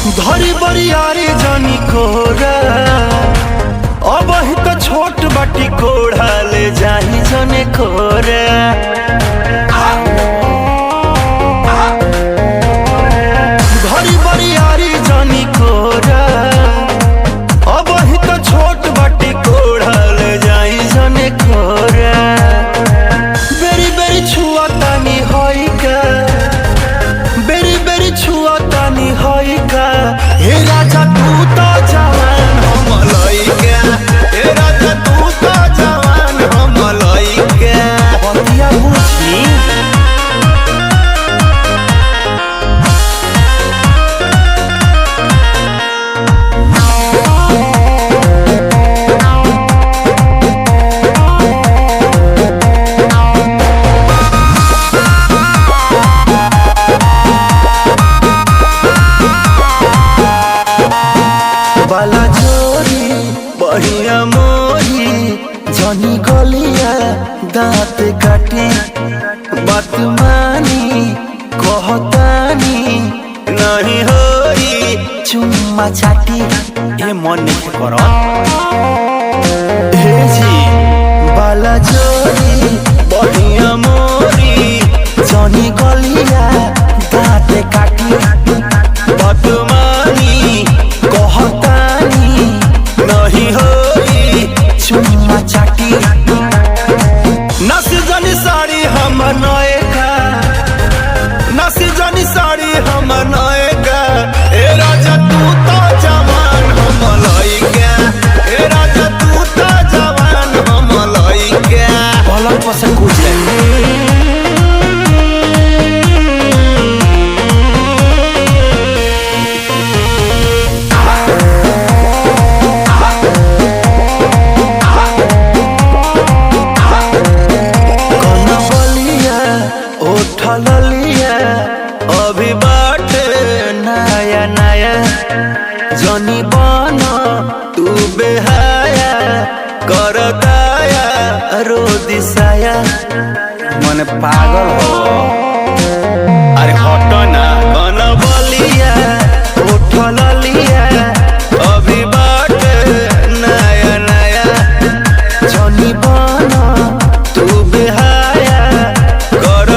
धरी बरियारी जानी कोरा अब ही तो छोट बाटी कोढ़ा ले जाही जने कोरा धरी बरियारी जानी कोरा अब ही तो छोट बाटी कोढ़ा ले जाही जने कोरा बेरी बेरी छुआ तानी होई का बेरी बेरी छुआ तानी होई का हे राजा तू तो जवान हम लइका हे राजा तू तो जवान हम लइका बतिया बुझी बाला जोरी बढ़िया मोरी जनी गलिया दांत काटे बात मानी कहतानी नहीं होई चुम्मा चाटी ए मन नहीं करो हे जी बाला जोरी बढ़िया मोरी जनी गलिया दांत काटी बात मानी कहतानी नहीं होई चुम्मा चाटी नस जनी साड़ी हम नएगा नस जनी साड़ी हम नएगा ए राजा तू तो जवान हम लइका ए राजा तू तो जवान हम लइका पलंग पर से कूद लिया अभी बाटे नया नया जनी बना तू बेहाया कर दाया रो दिसाया मन पागल हो अरे हटो ना कन बलिया उठल लिया अभी बाटे नया नया जनी बना तू बेहाया कर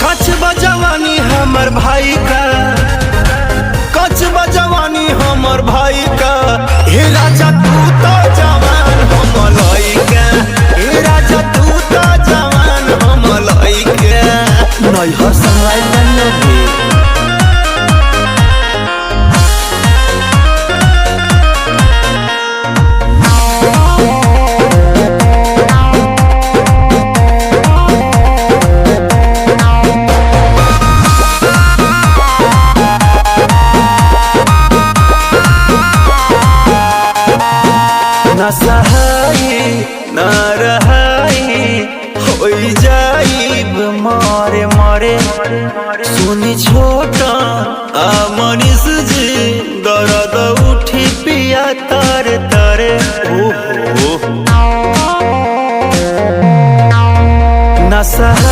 कच बजवानी हमर भाई का कच बजवानी हमर भाई का हे राजा तू तो जवान हम लइका हे राजा तू तो जवान हम लइका नहीं हर समय नहीं न सहाई न रहाई होई जाइब मारे मारे सुनी छोटा आ मनीष जी दर्द उठी पिया तारे तारे ओहो न सहाई